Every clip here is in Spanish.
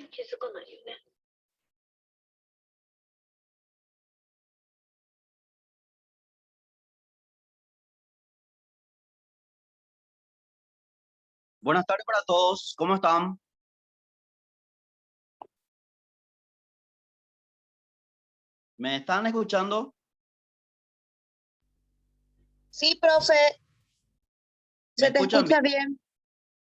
気づかないよね。Buenas tardes para todos, ¿cómo están? ¿Me están escuchando? Sí, profe. ¿Me Se te escuchan escucha bien.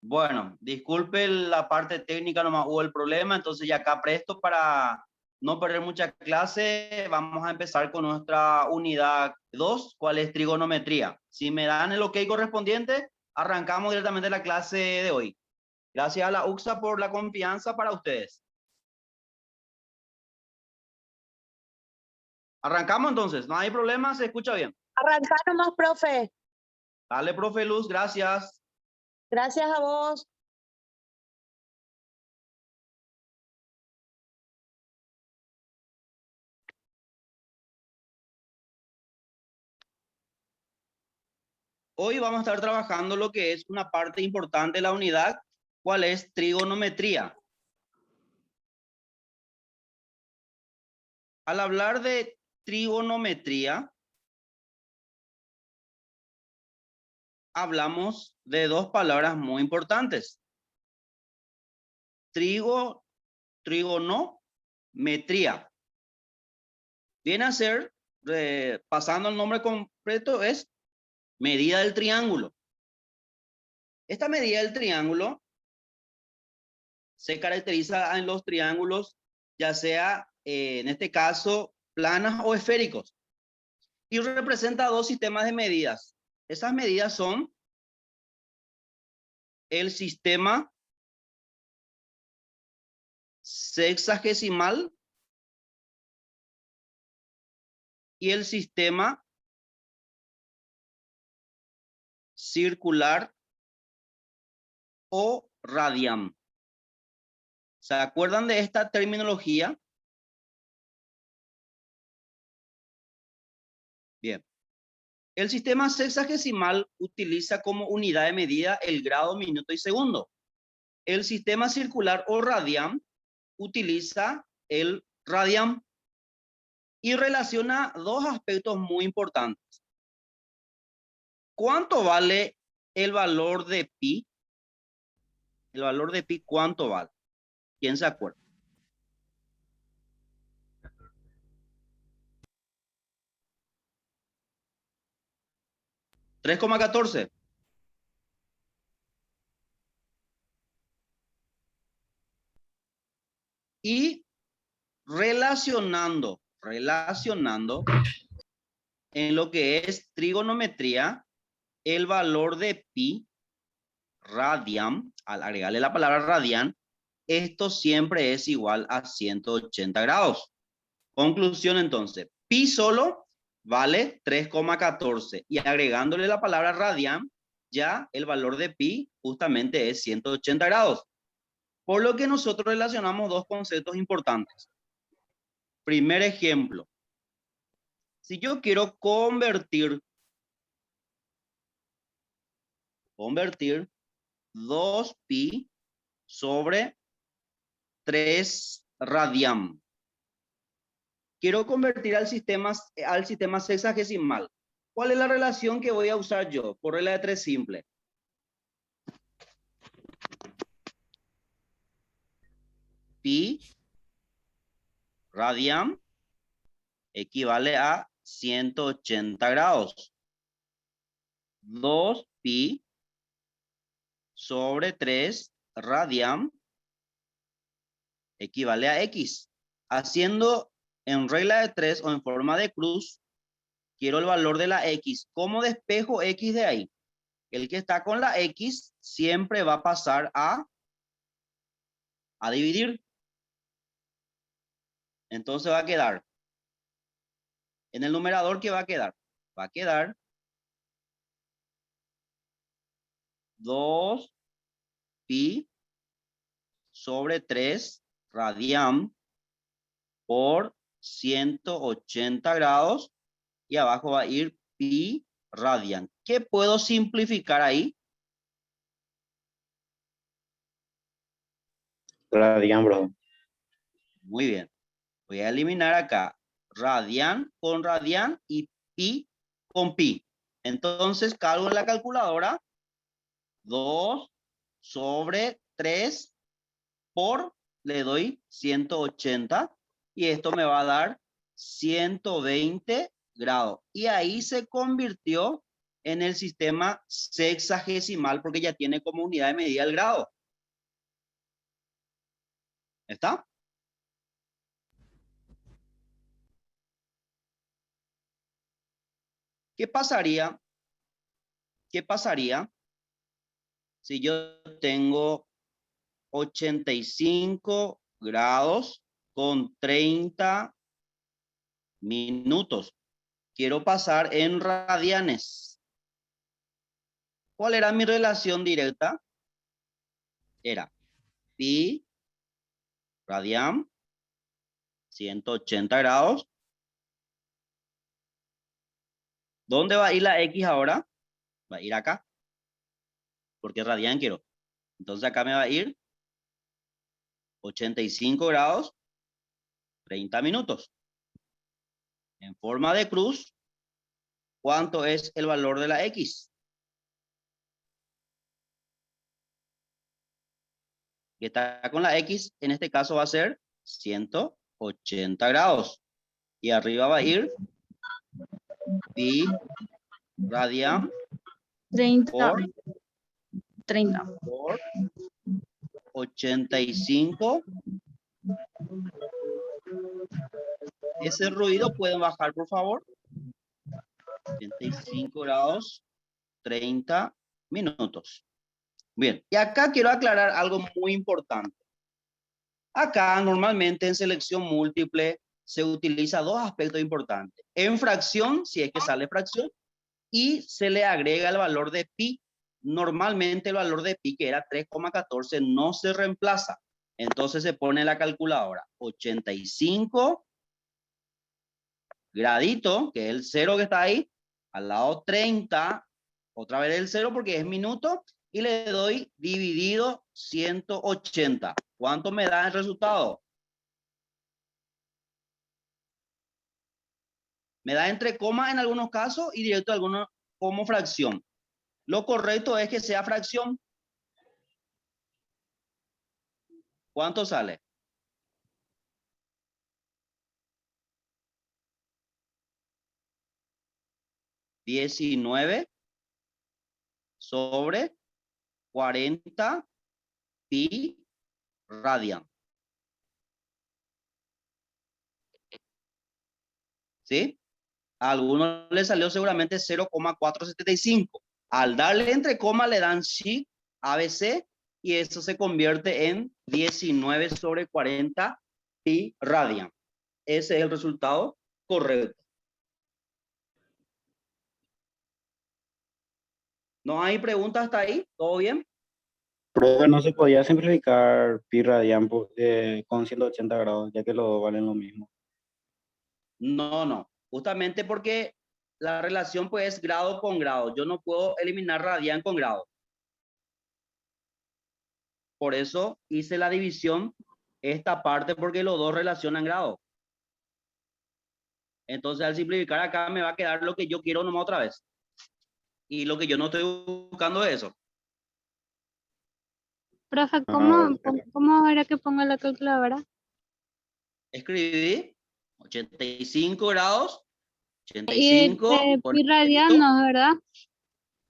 Bueno, disculpe la parte técnica, nomás hubo el problema, entonces ya acá presto para no perder mucha clase. Vamos a empezar con nuestra unidad 2, ¿cuál es trigonometría? Si me dan el ok correspondiente, arrancamos directamente la clase de hoy. Gracias a la UXA por la confianza para ustedes. Arrancamos entonces, no hay problema, se escucha bien. Arranca nomás, profe. Dale, profe Luz, gracias. Gracias a vos. Hoy vamos a estar trabajando lo que es una parte importante de la unidad, ¿cuál es trigonometría? Al hablar de trigonometría, hablamos de dos palabras muy importantes. Trigonometría. Viene a ser, pasando el nombre completo, es medida del triángulo. Esta medida del triángulo se caracteriza en los triángulos, ya sea, en este caso, planas o esféricos. Y representa dos sistemas de medidas. Esas medidas son el sistema sexagesimal y el sistema circular o radian. ¿Se acuerdan de esta terminología? Bien. El sistema sexagesimal utiliza como unidad de medida el grado, minuto y segundo. El sistema circular o radian utiliza el radian y relaciona dos aspectos muy importantes. ¿Cuánto vale el valor de pi? El valor de pi, ¿cuánto vale? ¿Quién se acuerda? $3,14. Y relacionando en lo que es trigonometría, el valor de pi radian, al agregarle la palabra radian, esto siempre es igual a 180 grados. Conclusión entonces, pi solo vale 3,14 y agregándole la palabra radian, ya el valor de pi justamente es 180 grados. Por lo que nosotros relacionamos dos conceptos importantes. Primer ejemplo, si yo quiero convertir 2pi sobre 3 radian. Quiero convertir al sistema sexagesimal. ¿Cuál es la relación que voy a usar yo? Por regla de 3 simple. Pi radian equivale a 180 grados. 2pi sobre 3 radian equivale a x. Haciendo en regla de 3 o en forma de cruz, quiero el valor de la x. ¿Cómo despejo x de ahí? El que está con la x siempre va a pasar a dividir. Entonces va a quedar. En el numerador, ¿qué va a quedar? Va a quedar 2pi sobre 3 radian por 180 grados y abajo va a ir pi radian. ¿Qué puedo simplificar ahí? Radian, bro. Muy bien. Voy a eliminar acá radian con radian y pi con pi. Entonces cargo en la calculadora 2 sobre 3 por, le doy 180 y esto me va a dar 120 grados. Y ahí se convirtió en el sistema sexagesimal porque ya tiene como unidad de medida el grado. ¿Está? ¿Qué pasaría? ¿Qué pasaría si yo tengo 85 grados con 30 minutos? Quiero pasar en radianes. ¿Cuál era mi relación directa? Era pi radian, 180 grados. ¿Dónde va a ir la x ahora? Va a ir acá. Porque radian quiero. Entonces acá me va a ir 85 grados, 30 minutos. En forma de cruz, ¿cuánto es el valor de la x? Que está con la x, en este caso va a ser 180 grados. Y arriba va a ir pi radian 30. por 30. 85. Ese ruido pueden bajar, por favor. 85 grados, 30 minutos. Bien, y acá quiero aclarar algo muy importante. Acá normalmente en selección múltiple se utiliza dos aspectos importantes. En fracción, si es que sale fracción, y se le agrega el valor de pi. Normalmente el valor de pi, que era 3,14, no se reemplaza. Entonces se pone en la calculadora 85 gradito, que es el 0 que está ahí, al lado 30, otra vez el 0 porque es minuto, y le doy dividido 180. ¿Cuánto me da el resultado? Me da entre comas en algunos casos y directo algunos como fracción. Lo correcto es que sea fracción. ¿Cuánto sale? $19 sobre 40 pi radian. ¿Sí? A algunos les salió seguramente 0,475. Al darle entre coma le dan Shift ABC y eso se convierte en 19/40 pi radian. Ese es el resultado correcto. ¿No hay preguntas hasta ahí? ¿Todo bien? Profe, no se podía simplificar pi radian con 180 grados, ya que los dos valen lo mismo. No. Justamente porque la relación pues es grado con grado. Yo no puedo eliminar radian con grado. Por eso hice la división esta parte porque los dos relacionan grado. Entonces al simplificar acá me va a quedar lo que yo quiero nomás otra vez. Y lo que yo no estoy buscando es eso. Profe, bueno. ¿cómo era que pongo la calculadora? Escribí 85 grados, Y 85 con pi radianos, ¿verdad?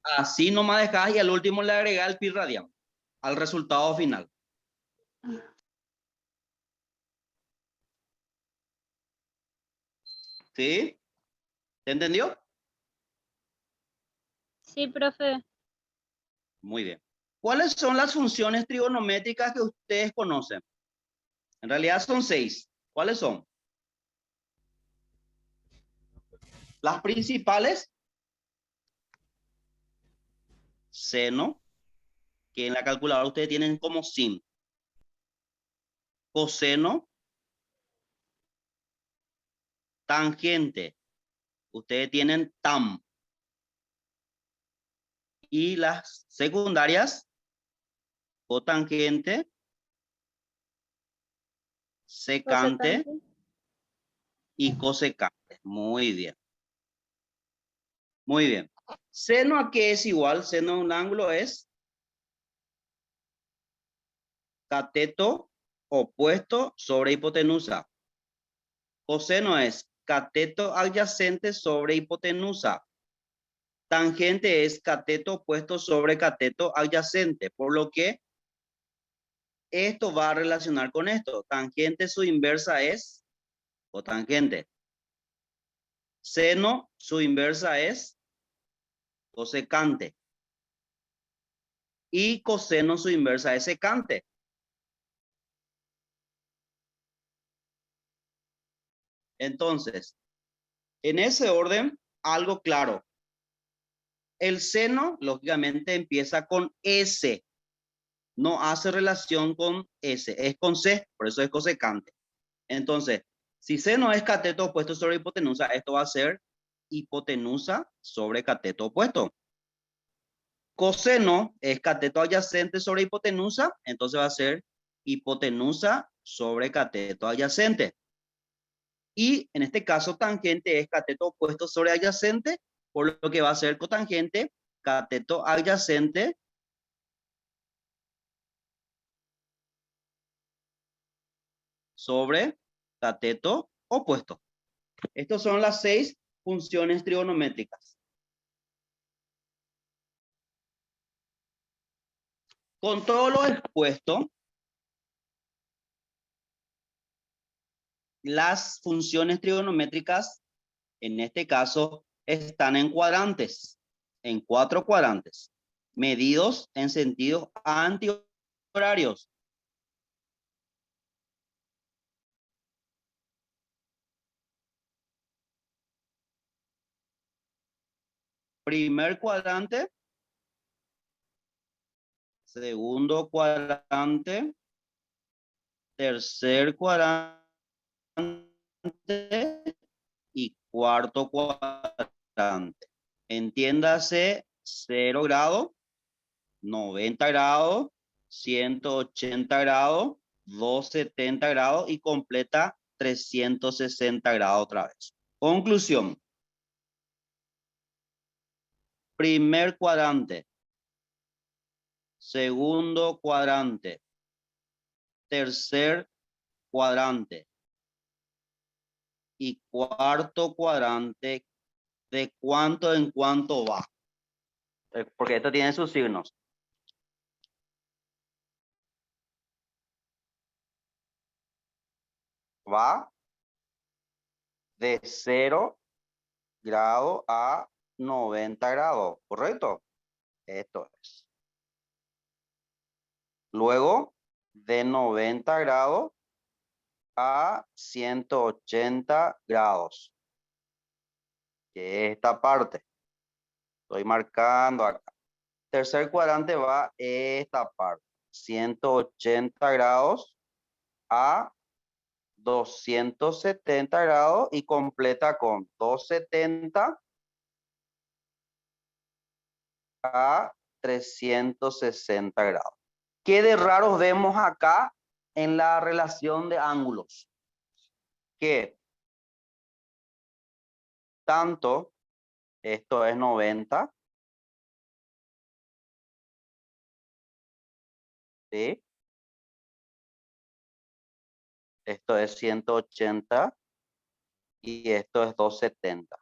así nomás dejás y al último le agregás el pi radian al resultado final. ¿Sí? ¿Se entendió? Sí, profe. Muy bien. ¿Cuáles son las funciones trigonométricas que ustedes conocen? En realidad son 6. ¿Cuáles son? Las principales, seno, que en la calculadora ustedes tienen como sin. Coseno, tangente, ustedes tienen tam. Y las secundarias, cotangente, secante Cosecante. y cosecante. Muy bien. Muy bien. Seno a qué es igual? Seno a un ángulo es cateto opuesto sobre hipotenusa. Coseno es cateto adyacente sobre hipotenusa. Tangente es cateto opuesto sobre cateto adyacente, por lo que esto va a relacionar con esto. Tangente su inversa es cotangente. Seno su inversa es cosecante. Y coseno su inversa es secante. Entonces, en ese orden, algo claro. El seno, lógicamente, empieza con S. No hace relación con S. Es con C, por eso es cosecante. Entonces, si seno es cateto opuesto sobre hipotenusa, esto va a ser hipotenusa sobre cateto opuesto. Coseno es cateto adyacente sobre hipotenusa, entonces va a ser hipotenusa sobre cateto adyacente. Y en este caso, tangente es cateto opuesto sobre adyacente, por lo que va a ser cotangente, cateto adyacente sobre cateto opuesto. Estas son las 6 funciones trigonométricas. Con todo lo expuesto, las funciones trigonométricas, en este caso, están en cuadrantes, en 4 cuadrantes, medidos en sentidos antihorarios. Primer cuadrante, segundo cuadrante, tercer cuadrante y cuarto cuadrante. Entiéndase 0 grados, 90 grados, 180 grados, 270 grados y completa 360 grados otra vez. Conclusión. Primer cuadrante. Segundo cuadrante. Tercer cuadrante. Y cuarto cuadrante, ¿de cuánto en cuánto va? Porque esto tiene sus signos. Va de 0 grado a 90 grados, ¿correcto? Esto es. Luego, de 90 grados a 180 grados. Que es esta parte. Estoy marcando acá. Tercer cuadrante va esta parte. 180 grados a 270 grados y completa con 270 a 360 grados. ¿Qué de raros vemos acá en la relación de ángulos? Que tanto, esto es 90, ¿sí? Esto es 180 y esto es 270.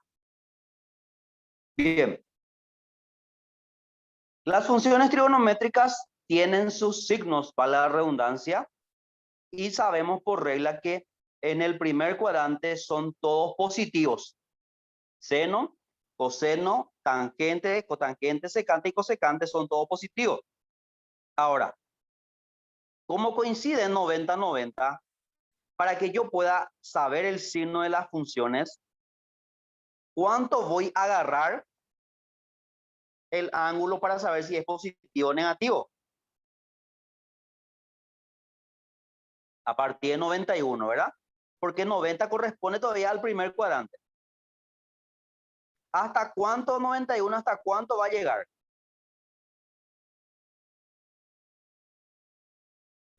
Bien. Las funciones trigonométricas tienen sus signos para la redundancia y sabemos por regla que en el primer cuadrante son todos positivos. Seno, coseno, tangente, cotangente, secante y cosecante son todos positivos. Ahora, ¿cómo coinciden 90-90? Para que yo pueda saber el signo de las funciones, ¿cuánto voy a agarrar el ángulo para saber si es positivo o negativo? A partir de 91, ¿verdad? Porque 90 corresponde todavía al primer cuadrante. ¿Hasta cuánto 91? ¿Hasta cuánto va a llegar?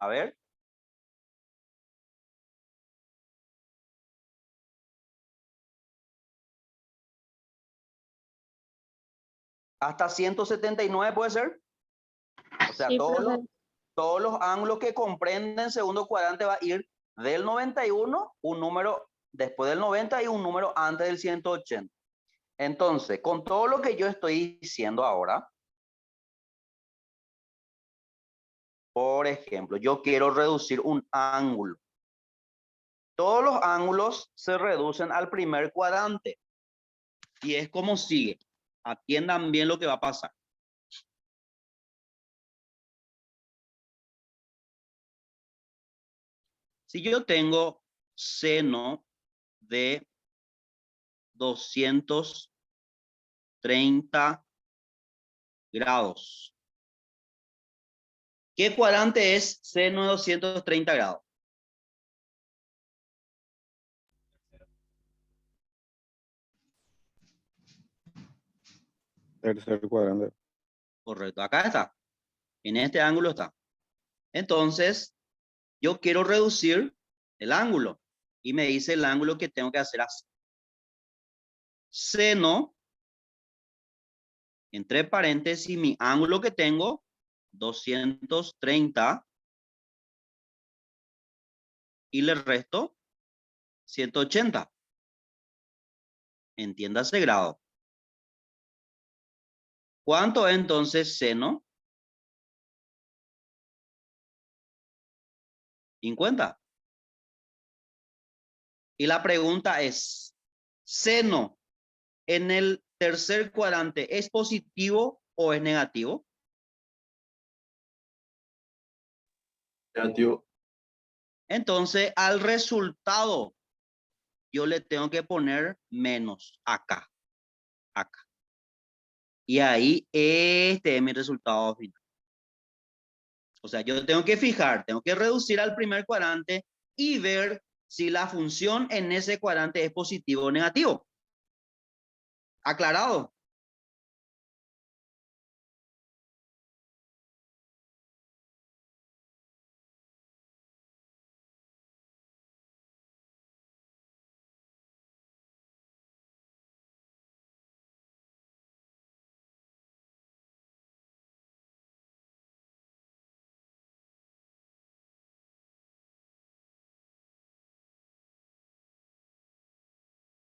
A ver. Hasta 179 puede ser. O sea, Sí, todos profe. los ángulos que comprenden segundo cuadrante va a ir del 91, un número después del 90 y un número antes del 180. Entonces, con todo lo que yo estoy diciendo ahora, por ejemplo, yo quiero reducir un ángulo. Todos los ángulos se reducen al primer cuadrante. Y es como sigue. Atiendan bien lo que va a pasar. Si yo tengo seno de 230 grados. ¿Qué cuadrante es seno de 230 grados? Tercer cuadrante. Correcto, acá está. En este ángulo está. Entonces, yo quiero reducir el ángulo. Y me dice el ángulo que tengo que hacer así. Seno, entre paréntesis, mi ángulo que tengo, 230. Y le resto 180. Entiéndase grado. ¿Cuánto es entonces seno? 50. Y la pregunta es, ¿seno en el tercer cuadrante es positivo o es negativo? Negativo. Entonces, al resultado, yo le tengo que poner menos acá. Acá. Y ahí, este es mi resultado final. O sea, yo tengo que fijar, tengo que reducir al primer cuadrante y ver si la función en ese cuadrante es positivo o negativo. ¿Aclarado?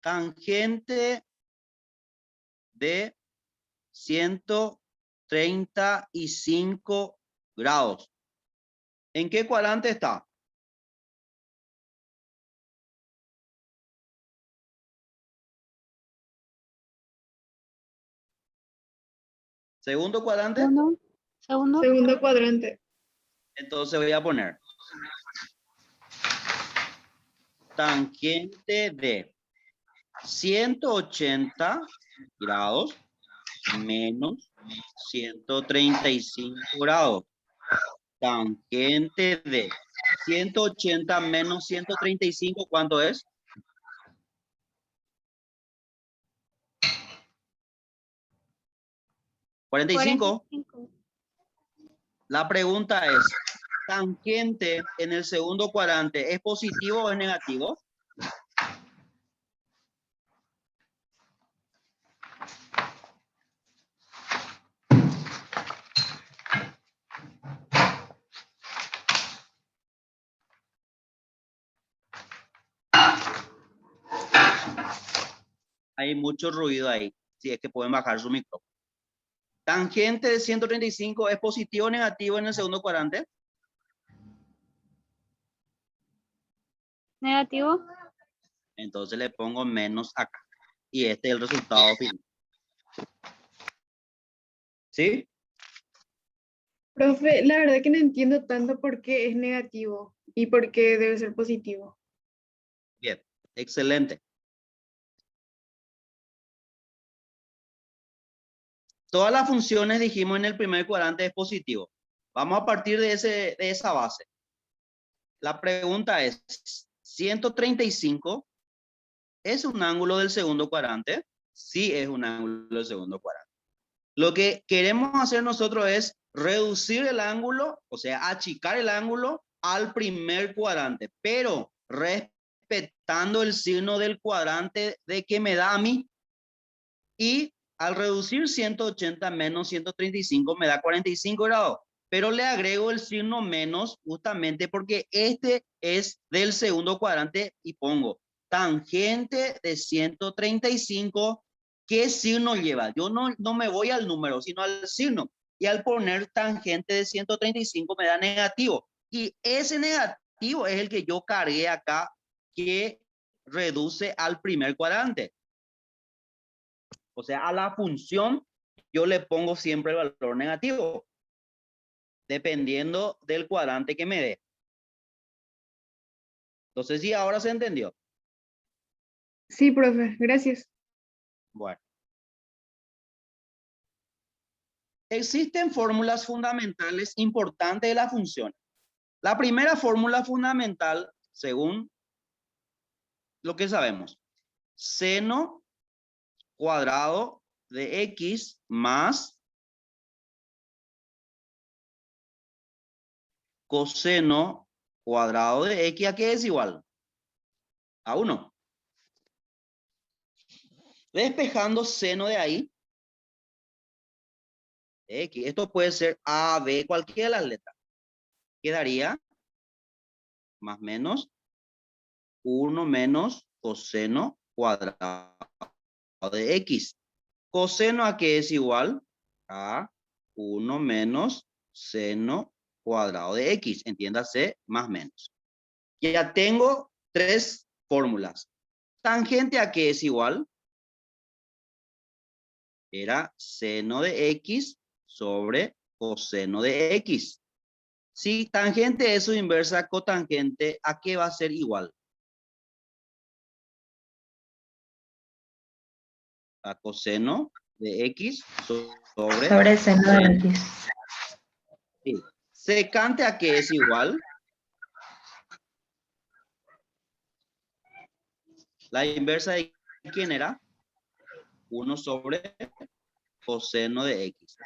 Tangente de 135 grados. ¿En qué cuadrante está? Segundo cuadrante. Segundo. Segundo cuadrante. Entonces voy a poner tangente de 180 grados menos 135 grados. Tangente de 180 menos 135, ¿cuánto es? ¿45? 45. La pregunta es, ¿tangente en el segundo cuadrante es positivo o es negativo? Hay mucho ruido ahí, si es que pueden bajar su micrófono. Tangente de 135 es positivo o negativo en el segundo cuadrante. Negativo. Entonces le pongo menos acá. Y este es el resultado final. ¿Sí? Profe, la verdad que no entiendo tanto por qué es negativo y por qué debe ser positivo. Bien, excelente. Todas las funciones dijimos en el primer cuadrante es positivo. Vamos a partir de esa base. La pregunta es, 135 ¿es un ángulo del segundo cuadrante? Sí, es un ángulo del segundo cuadrante. Lo que queremos hacer nosotros es reducir el ángulo, o sea, achicar el ángulo al primer cuadrante, pero respetando el signo del cuadrante de que me da a mí. Y al reducir 180 menos 135 me da 45 grados. Pero le agrego el signo menos justamente porque este es del segundo cuadrante y pongo tangente de 135. ¿Qué signo lleva? Yo no me voy al número, sino al signo. Y al poner tangente de 135 me da negativo. Y ese negativo es el que yo cargué acá, que reduce al primer cuadrante. O sea, a la función yo le pongo siempre el valor negativo, dependiendo del cuadrante que me dé. Entonces, sí, ahora se entendió. Sí, profe, gracias. Bueno. Existen fórmulas fundamentales importantes de la función. La primera fórmula fundamental, según lo que sabemos, seno cuadrado de x más coseno cuadrado de x, ¿a qué es igual? A 1. Despejando seno de ahí, x, esto puede ser a, b, cualquiera de las letras. Quedaría más o menos 1 menos coseno cuadrado de x. Coseno a qué es igual a 1 menos seno cuadrado de x. Entiéndase, más o menos. Ya tengo 3 fórmulas. Tangente a qué es igual. Era seno de x sobre coseno de x. Si tangente es su inversa, cotangente, ¿a qué va a ser igual? A coseno de x sobre seno de x. Sí. Secante a qué es igual. La inversa de quién era? 1 sobre coseno de x.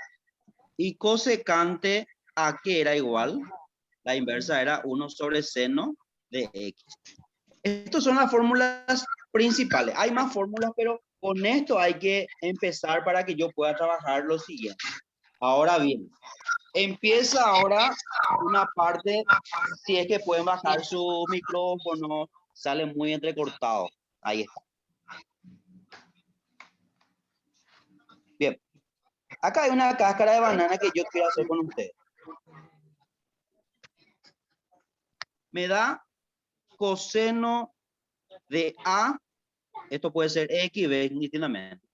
Y cosecante a qué era igual. La inversa era 1 sobre seno de x. Estas son las fórmulas principales. Hay más fórmulas, pero con esto hay que empezar para que yo pueda trabajar lo siguiente. Ahora bien, empieza ahora una parte, si es que pueden bajar su micrófono, sale muy entrecortado. Ahí está. Bien. Acá hay una cáscara de banana que yo quiero hacer con ustedes. Me da coseno de A, esto puede ser X, B, indistintamente.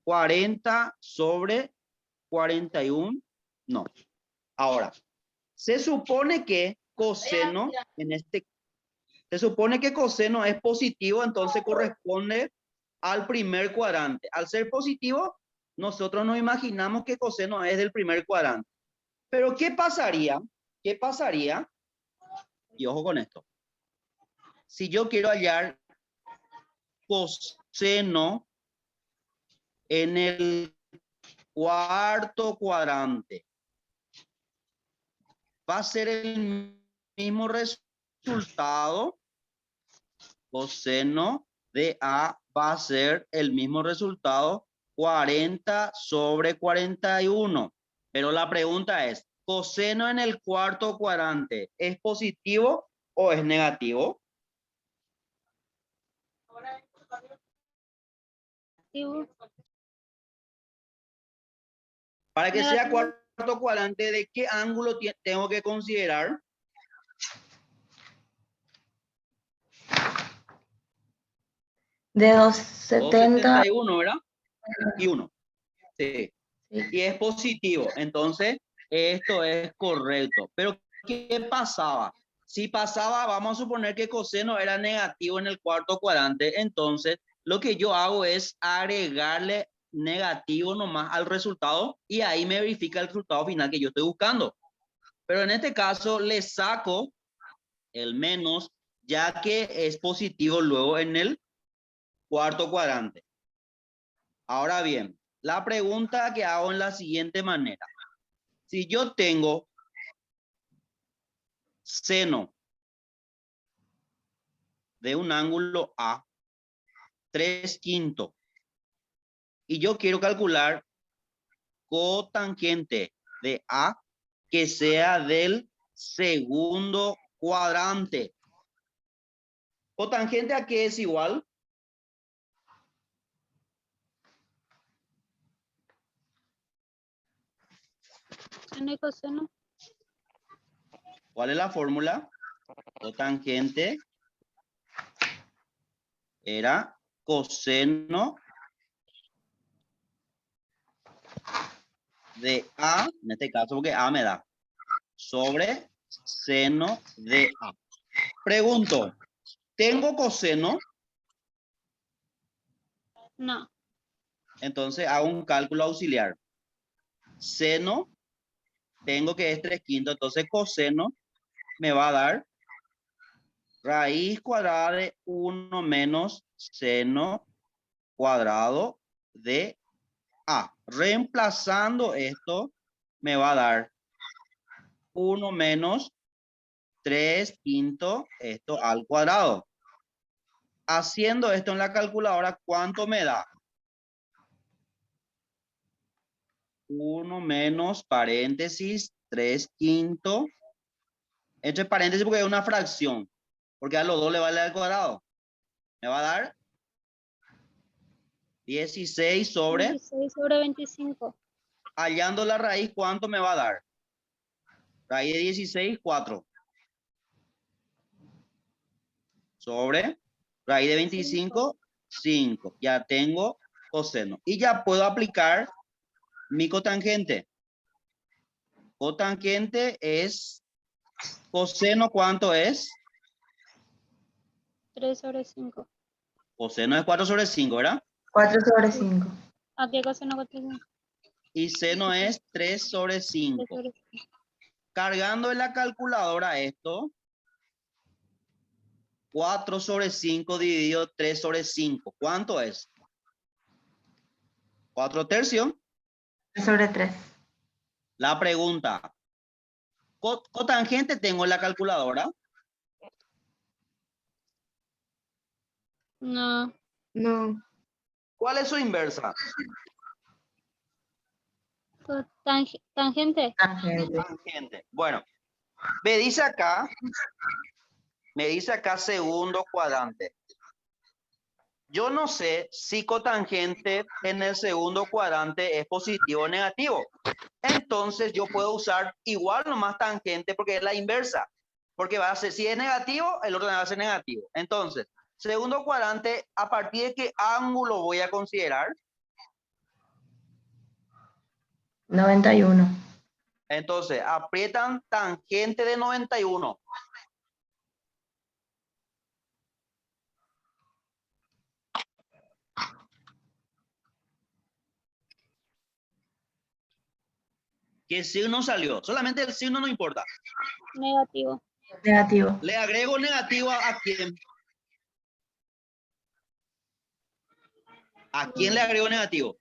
40 sobre 41, no. Ahora, se supone que coseno se supone que coseno es positivo, entonces corresponde al primer cuadrante. Al ser positivo, nosotros nos imaginamos que coseno es del primer cuadrante. Pero ¿qué pasaría? ¿Qué pasaría? Y ojo con esto. Si yo quiero hallar coseno en el cuarto cuadrante, va a ser el mismo resultado. Coseno de A va a ser el mismo resultado, 40 sobre 41. Pero la pregunta es, ¿coseno en el cuarto cuadrante es positivo o es negativo? Para que sea Negativo. cuarto cuadrante, ¿de qué ángulo tengo que considerar? De 270. 271, ¿verdad? Y 1. Sí. Y es positivo. Entonces, esto es correcto. Pero, ¿qué pasaba? Si pasaba, vamos a suponer que coseno era negativo en el cuarto cuadrante. Entonces, lo que yo hago es agregarle negativo nomás al resultado y ahí me verifica el resultado final que yo estoy buscando. Pero en este caso, le saco el menos, ya que es positivo luego en el cuarto cuadrante. Ahora bien, la pregunta que hago en la siguiente manera. Si yo tengo seno de un ángulo A, 3/5, y yo quiero calcular cotangente de A que sea del segundo cuadrante. ¿Cotangente a qué es igual? Seno y coseno. ¿Cuál es la fórmula? Cotangente era coseno de A, en este caso porque A me da, sobre seno de A. Pregunto, ¿tengo coseno? No. Entonces hago un cálculo auxiliar. Seno, tengo que es 3/5, entonces coseno me va a dar raíz cuadrada de 1 menos seno cuadrado de A. Reemplazando esto, me va a dar 1 menos 3/5, esto al cuadrado. Haciendo esto en la calculadora, ¿cuánto me da? 1 menos paréntesis 3/5. Entre paréntesis porque es una fracción. Porque a los dos le vale al cuadrado. Me va a dar 16 sobre. 16 sobre 25. Hallando la raíz, ¿cuánto me va a dar? Raíz de 16, 4. Sobre raíz de 25, 5. Ya tengo coseno. Y ya puedo aplicar mi cotangente. Cotangente es coseno, ¿cuánto es? 3 sobre 5. Coseno es 4 sobre 5, ¿verdad? 4 sobre 5. Aquí coseno coseno. Y seno es 3 sobre 3 5. sobre 5. Cargando en la calculadora esto, 4 sobre 5 dividido 3 sobre 5. ¿Cuánto es? 4 tercios. 3 sobre 3. La pregunta, ¿cotangente tengo en la calculadora? No. No. ¿Cuál es su inversa? Tangente. Tangente. Tangente. Bueno, me dice acá segundo cuadrante. Yo no sé si cotangente en el segundo cuadrante es positivo o negativo. Entonces yo puedo usar igual nomás tangente porque es la inversa. Porque va a ser, si es negativo, el otro va a ser negativo. Entonces, segundo cuadrante, ¿a partir de qué ángulo voy a considerar? 91. Entonces, aprietan tangente de 91. ¿Qué signo salió? Solamente el signo no importa. Negativo. Negativo. Le agrego negativo a quién. ¿A quién le agrego negativo?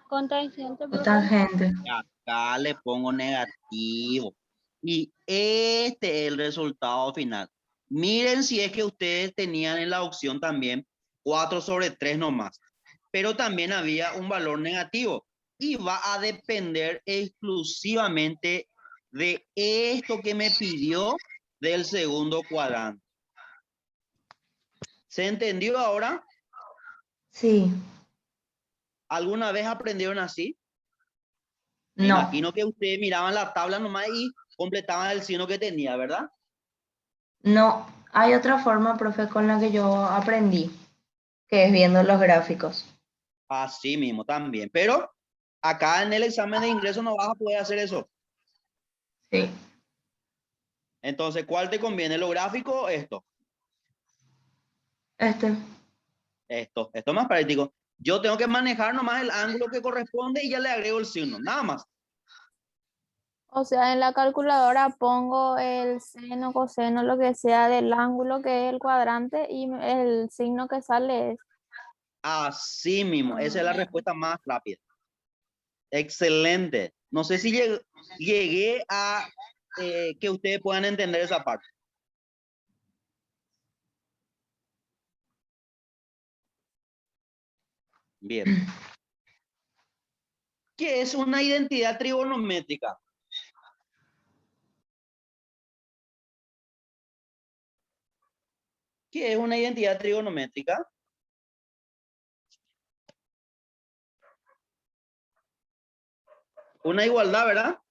Contangente, profe. Cotangente. Acá le pongo negativo. Y este es el resultado final. Miren si es que ustedes tenían en la opción también 4/3 nomás. Pero también había un valor negativo. Y va a depender exclusivamente de esto que me pidió del segundo cuadrante. ¿Se entendió ahora? Sí. ¿Alguna vez aprendieron así? Me No. imagino que ustedes miraban la tabla nomás y completaban el signo que tenía, ¿verdad? No. Hay otra forma, profe, con la que yo aprendí, que es viendo los gráficos. Así mismo también. Pero acá en el examen de ingreso no vas a poder hacer eso. Sí. Entonces, ¿cuál te conviene? ¿Lo gráfico o esto? Este. Esto es más práctico. Yo tengo que manejar nomás el ángulo que corresponde y ya le agrego el signo, nada más. O sea, en la calculadora pongo el seno, coseno, lo que sea del ángulo que es el cuadrante y el signo que sale es. Así mismo, esa es la respuesta más rápida. Excelente. No sé si llegué a que ustedes puedan entender esa parte. Bien. ¿Qué es una identidad trigonométrica? ¿Qué es una identidad trigonométrica? Una igualdad, ¿verdad?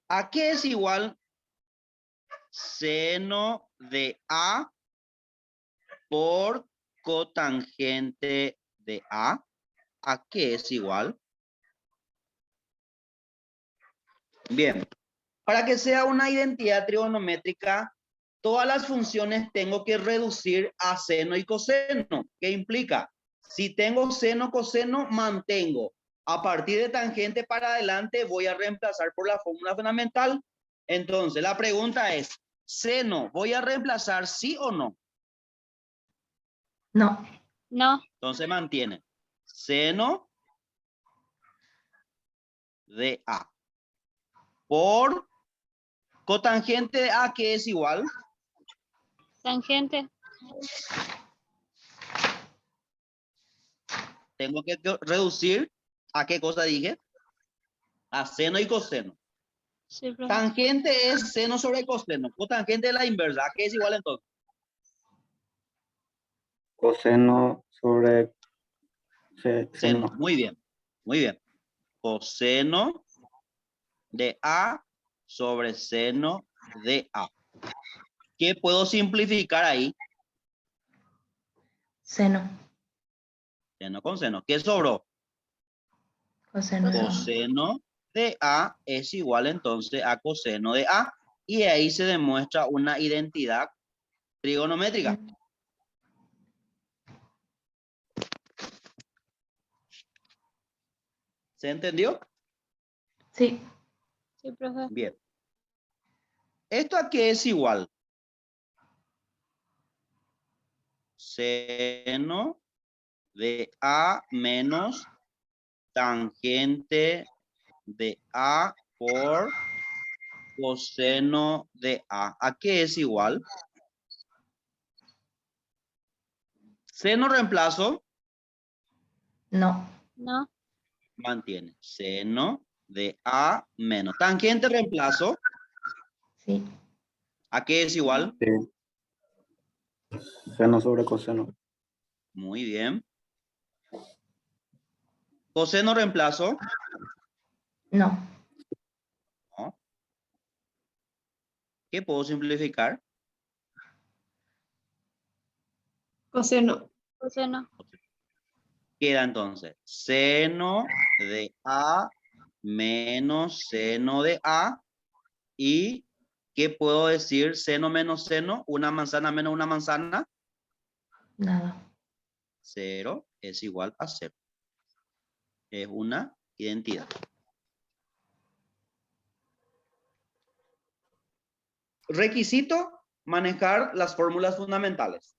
¿A qué es igual seno de A por cotangente de A? ¿A qué es igual? Bien, para que sea una identidad trigonométrica, todas las funciones tengo que reducir a seno y coseno. ¿Qué implica? Si tengo seno, coseno, mantengo. A partir de tangente para adelante voy a reemplazar por la fórmula fundamental. Entonces, la pregunta es, ¿seno voy a reemplazar sí o no? No. No. Entonces mantiene seno de A por cotangente de A, que es igual. Tangente. Tengo que reducir a qué cosa dije. A seno y coseno. Sí, profe. Tangente es seno sobre coseno. Cotangente es la inversa. ¿A qué es igual entonces? Coseno sobre Seno. seno. Muy bien. Muy bien. Coseno de A sobre seno de A. ¿Qué puedo simplificar ahí? Seno. Seno con seno. ¿Qué sobró? Coseno. Coseno de A es igual entonces a coseno de A. Y ahí se demuestra una identidad trigonométrica. ¿Se entendió? Sí. Sí, profe. Bien. ¿Esto a qué es igual? Seno de A menos tangente de A por coseno de A. ¿A qué es igual? Seno reemplazo. No. No. Mantiene. Seno de A menos. Tangente reemplazo. Sí. ¿A qué es igual? Sí. Seno sobre coseno. Muy bien. Coseno reemplazo. No. No. ¿Qué puedo simplificar? Coseno. Coseno. Queda entonces seno de A menos seno de A. ¿Y qué puedo decir? Seno menos seno, una manzana menos una manzana. Nada. 0 es igual a 0. Es una identidad. Requisito, manejar las fórmulas fundamentales.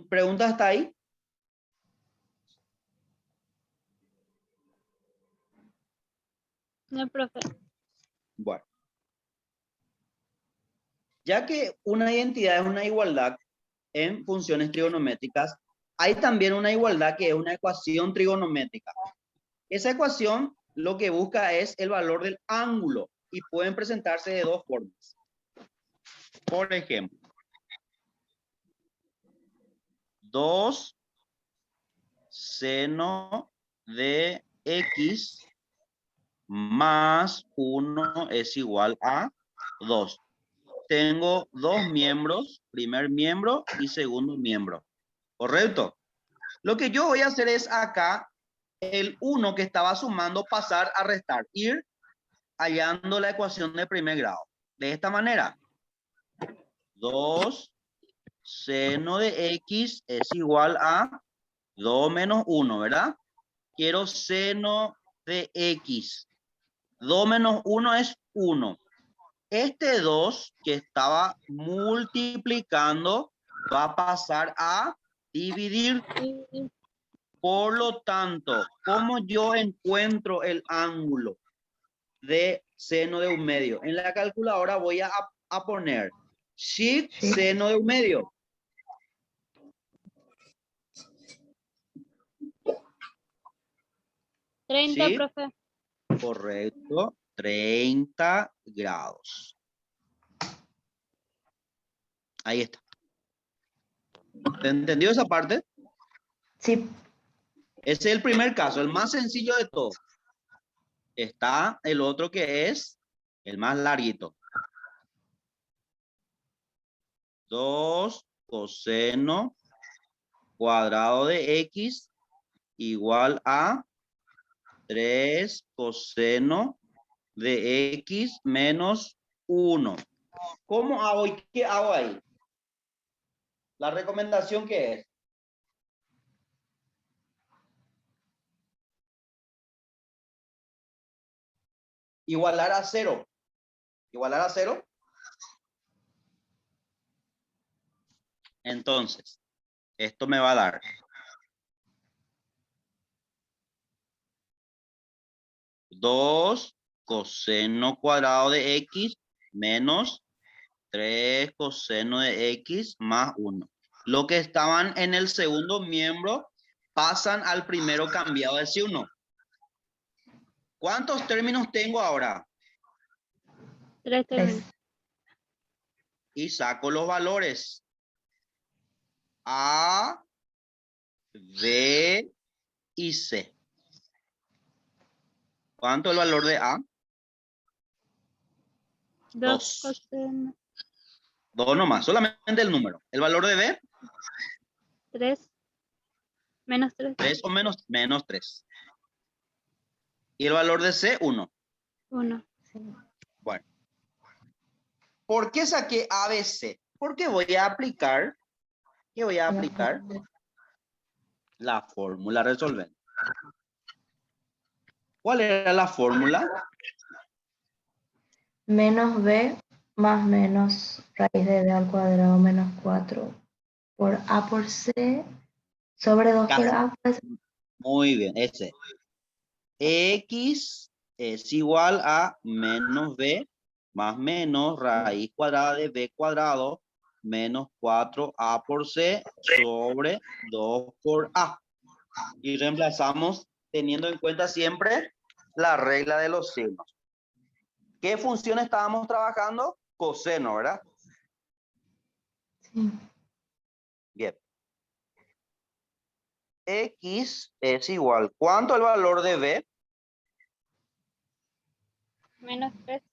¿Pregunta hasta ahí? No, profe. Bueno. Ya que una identidad es una igualdad en funciones trigonométricas, hay también una igualdad que es una ecuación trigonométrica. Esa ecuación lo que busca es el valor del ángulo y pueden presentarse de dos formas. Por ejemplo, 2 seno de x más 1 es igual a 2. Tengo dos miembros, primer miembro y segundo miembro. ¿Correcto? Lo que yo voy a hacer es acá, el 1 que estaba sumando, pasar a restar, ir hallando la ecuación de primer grado. De esta manera, 2 seno de x es igual a 2 menos 1, ¿verdad? Quiero seno de x. 2 menos 1 es 1. Este 2 que estaba multiplicando va a pasar a dividir. Por lo tanto, ¿cómo yo encuentro el ángulo de seno de un medio? En la calculadora voy a poner shift seno de un medio. ¿30, ¿Sí? profe? Correcto, 30 grados. Ahí está. ¿Te entendió esa parte? Sí. Ese es el primer caso, el más sencillo de todos. Está el otro que es el más larguito. 2 coseno cuadrado de x igual a 3 coseno de x menos 1. ¿Cómo hago y qué hago ahí? La recomendación que es igualar a 0. Igualar a 0. Entonces, esto me va a dar 2 coseno cuadrado de x menos 3 coseno de x más 1. Lo que estaban en el segundo miembro pasan al primero cambiado de signo. ¿Cuántos términos tengo ahora? 3 términos. Y saco los valores. A, B y C. ¿Cuánto es el valor de A? 2 coseno. 2 nomás, solamente el número. ¿El valor de B? 3. Menos 3. 3 o menos 3. ¿Y el valor de C? 1. 1. Bueno. ¿Por qué saqué ABC? Porque voy a aplicar, ¿qué voy a aplicar? La fórmula resolvente. ¿Cuál era la fórmula? Menos b más menos raíz de b al cuadrado menos 4 por a por c sobre 2 por a. Pues, Muy bien, ese. X es igual a menos b más menos raíz cuadrada de b cuadrado menos 4a por c sobre 2 por a. Y reemplazamos teniendo en cuenta siempre la regla de los signos. ¿Qué función estábamos trabajando? Coseno, ¿verdad? sí. Bien. X es igual. ¿Cuánto es el valor de b? Menos 3.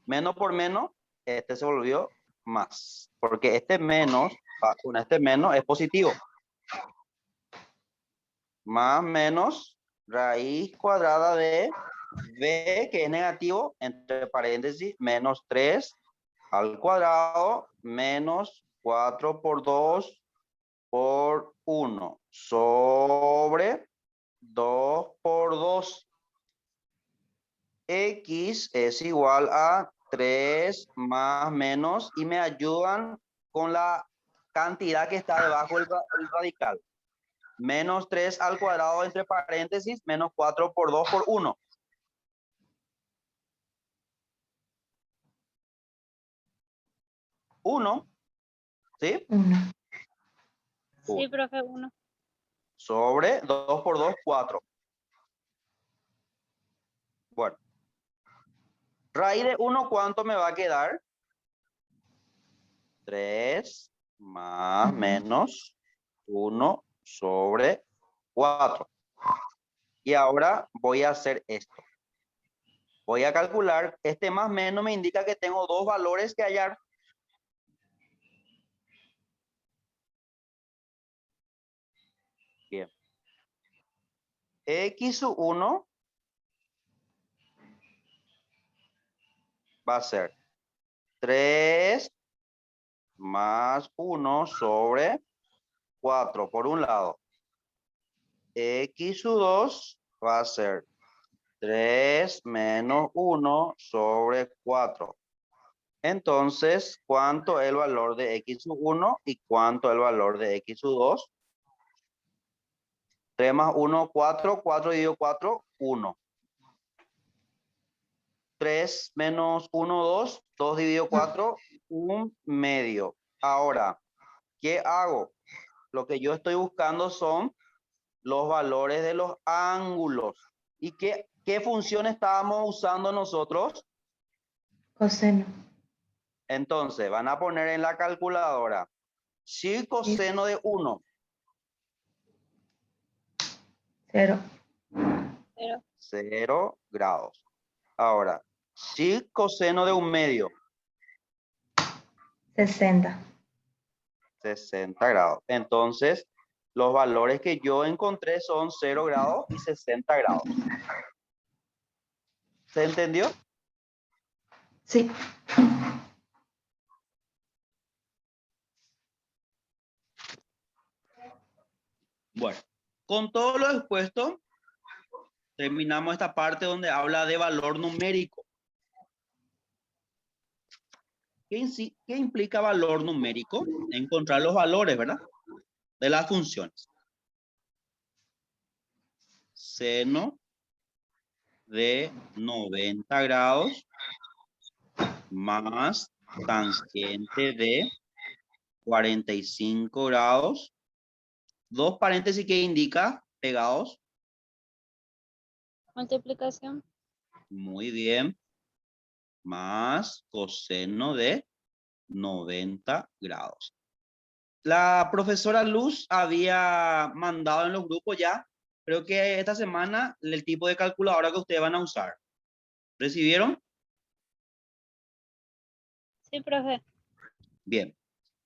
Menos por menos, este se volvió más, porque este menos, con este menos es positivo. Más menos raíz cuadrada de b, que es negativo, entre paréntesis, menos 3 al cuadrado, menos 4 por 2 por 1, sobre 2 por 2. X es igual a 3 más menos, y me ayudan con la cantidad que está debajo del radical. Menos 3 al cuadrado, entre paréntesis, menos 4 por 2 por 1. Uno, ¿sí? 1. Sí, profe, 1. Sobre 2 por 2, 4. Bueno. Raíz de 1, ¿cuánto me va a quedar? 3 más menos 1 sobre 4. Y ahora voy a hacer esto. Voy a calcular, este más menos me indica que tengo dos valores que hallar. Bien. X sub 1 va a ser 3 más 1 sobre 4 por un lado. X sub 2 va a ser 3 menos 1 sobre 4. Entonces, ¿cuánto es el valor de X sub 1 y cuánto es el valor de X sub 2? 3 más 1, 4. 4 dividido 4, 1. 3 menos 1, 2. 2 dividido 4, 1 medio. Ahora, ¿qué hago? Lo que yo estoy buscando son los valores de los ángulos. ¿Y qué función estábamos usando nosotros? Coseno. Entonces, van a poner en la calculadora si coseno de 1. 0. 0 grados. Ahora, si coseno de un medio. 60. 60 grados. Entonces, los valores que yo encontré son 0 grados y 60 grados. ¿Se entendió? Sí. Bueno, con todo lo expuesto, terminamos esta parte donde habla de valor numérico. ¿Qué implica valor numérico? Encontrar los valores, ¿verdad? De las funciones. Seno de 90 grados más tangente de 45 grados. Dos paréntesis que indica pegados. Multiplicación. Muy bien. Más coseno de 90 grados. La profesora Luz había mandado en los grupos ya, creo que esta semana, el tipo de calculadora que ustedes van a usar. ¿Recibieron? Sí, profe. Bien.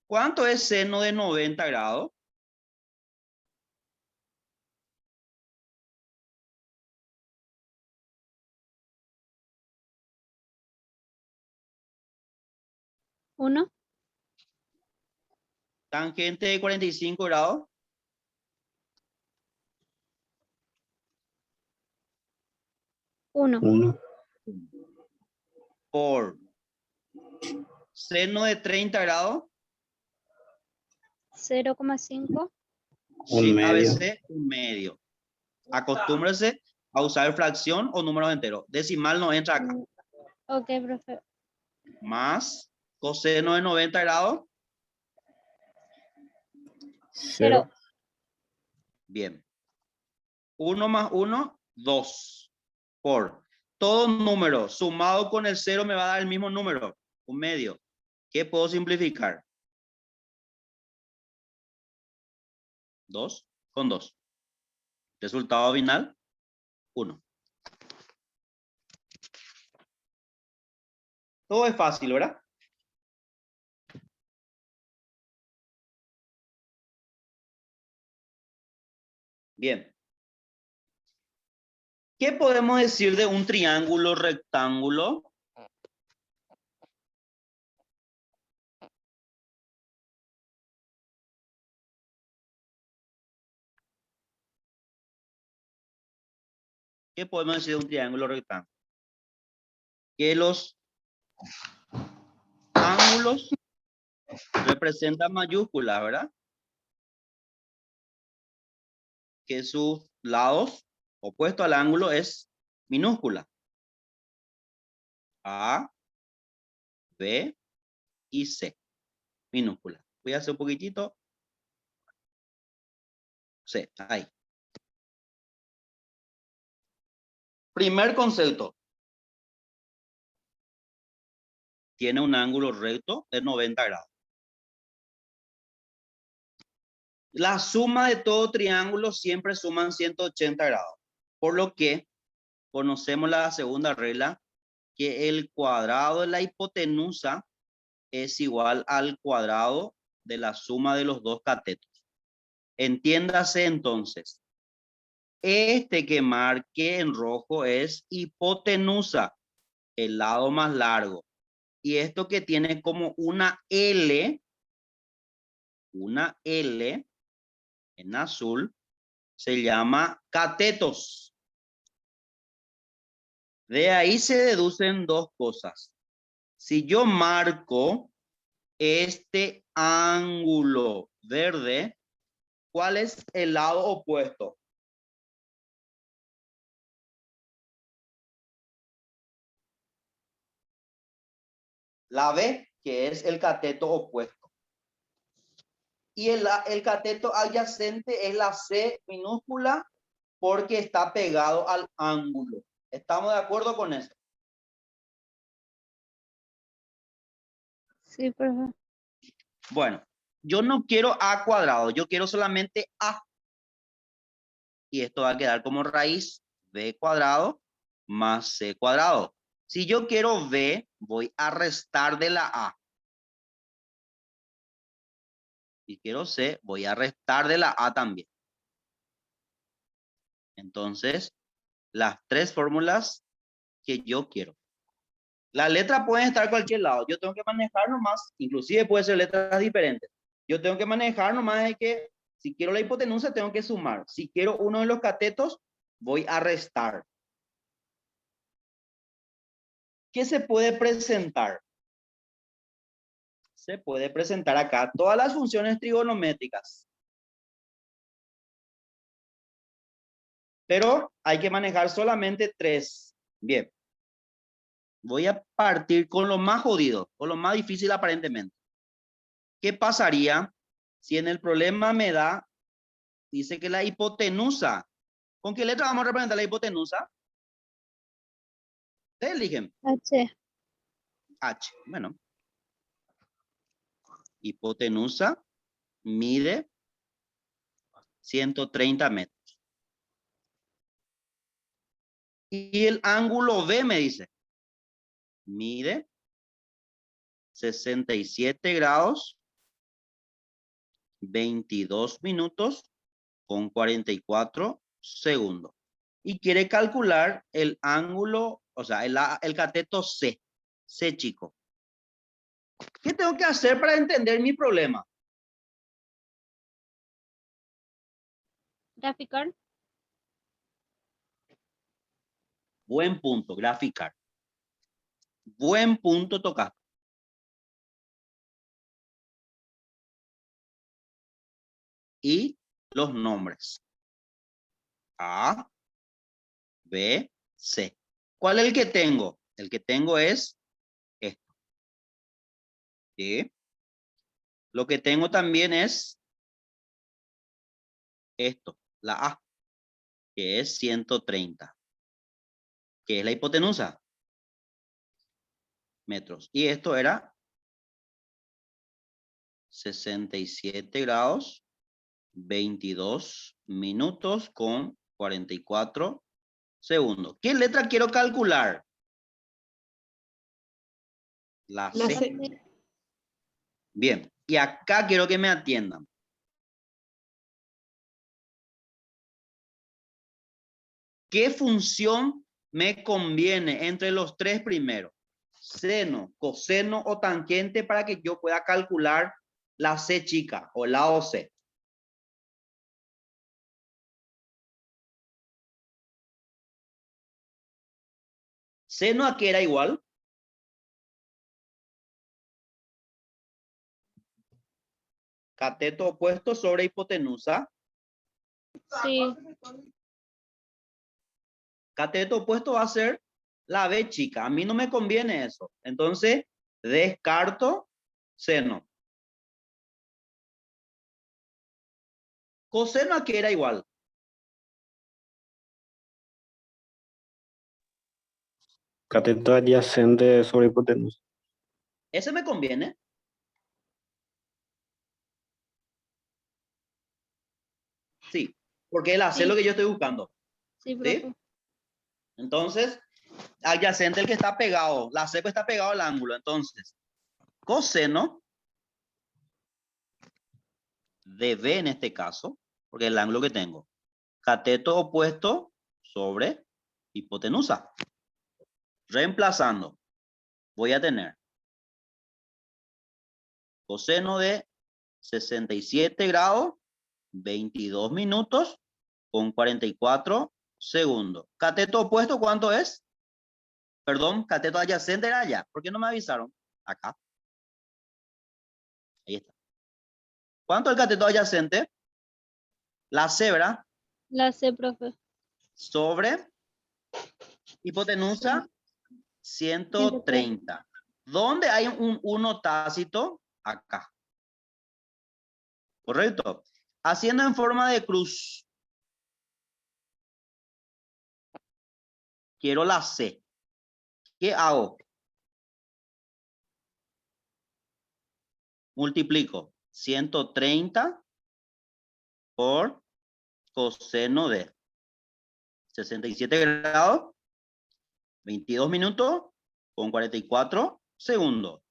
¿Cuánto es seno de 90 grados? ¿1? Tangente de 45 grados. 1. 1. Por seno de 30 grados. 0,5. Sí, medio. a veces un medio. Acostúmbrese a usar fracción o números enteros. Decimal no entra acá. Ok, profe. Más coseno de 90 grados. 0. Bien. 1 más 1, 2. Por todo número sumado con el 0 me va a dar el mismo número, un medio. ¿Qué puedo simplificar? 2 con 2. Resultado final, 1. Todo es fácil, ¿verdad? Bien. ¿Qué podemos decir de un triángulo rectángulo? ¿Qué podemos decir de un triángulo rectángulo? Que los ángulos representan mayúsculas, ¿verdad? Que sus lados opuestos al ángulo es minúscula. A, B y C. Minúscula. Voy a hacer un poquitito. C, ahí. Primer concepto. Tiene un ángulo recto de 90 grados. La suma de todo triángulo siempre suman 180 grados. Por lo que conocemos la segunda regla, que el cuadrado de la hipotenusa es igual al cuadrado de la suma de los dos catetos. Entiéndase entonces, este que marqué en rojo es hipotenusa, el lado más largo. Y esto que tiene como una L en azul, se llama catetos. De ahí se deducen dos cosas. Si yo marco este ángulo verde, ¿cuál es el lado opuesto? La B, que es el cateto opuesto. Y el cateto adyacente es la C minúscula porque está pegado al ángulo. ¿Estamos de acuerdo con eso? Sí, profe. Bueno, yo no quiero A cuadrado, yo quiero solamente A. Y esto va a quedar como raíz B cuadrado más C cuadrado. Si yo quiero B, voy a restar de la A. Si quiero C, voy a restar de la A también. Entonces, las tres fórmulas que yo quiero. La letra puede estar a cualquier lado. Yo tengo que manejar nomás, inclusive puede ser letras diferentes. Yo tengo que manejar nomás de que si quiero la hipotenusa tengo que sumar. Si quiero uno de los catetos, voy a restar. ¿Qué se puede presentar? Se puede presentar acá todas las funciones trigonométricas. Pero hay que manejar solamente tres. Bien. Voy a partir con lo más jodido, con lo más difícil aparentemente. ¿Qué pasaría si en el problema me da, dice que la hipotenusa? ¿Con qué letra vamos a representar la hipotenusa? Ustedes eligen. H. H. Bueno. Hipotenusa mide 130 metros. Y el ángulo B me dice, mide 67 grados, 22 minutos con 44 segundos. Y quiere calcular el ángulo, o sea, el cateto C. C chico. ¿Qué tengo que hacer para entender mi problema? Graficar. Buen punto, graficar. Buen punto tocar. Y los nombres. A, B, C. ¿Cuál es el que tengo? El que tengo es esto. ¿Sí? Lo que tengo también es esto, la A, que es 130. Que es la hipotenusa. Metros. Y esto era 67 grados, 22 minutos con 44 segundos. ¿Qué letra quiero calcular? La La C. C. Bien. Y acá quiero que me atiendan. ¿Qué función me conviene entre los tres primeros? Seno, coseno o tangente para que yo pueda calcular la C chica o la OC. Seno a qué era igual. Cateto opuesto sobre hipotenusa. Sí. Cateto opuesto va a ser la B chica. A mí no me conviene eso. Entonces, descarto seno. Coseno a qué era igual. Cateto adyacente sobre hipotenusa. Ese me conviene. Sí, porque él hace Sí. lo que yo estoy buscando. Sí, profe. Entonces, adyacente el que está pegado. La C está pegado al ángulo. Entonces, coseno de B en este caso, porque es el ángulo que tengo. Cateto opuesto sobre hipotenusa. Reemplazando, voy a tener coseno de 67 grados, 22 minutos con 44 segundos. Cateto opuesto, ¿cuánto es? Perdón, cateto adyacente era allá. ¿Por qué no me avisaron? Acá. Ahí está. ¿Cuánto es el cateto adyacente? La cebra La C, profe. sobre hipotenusa 130. ¿Dónde hay un 1 tácito? Acá. ¿Correcto? Haciendo en forma de cruz. Quiero la C. ¿Qué hago? Multiplico 130 por coseno de 67 grados, 22 minutos con 44 segundos.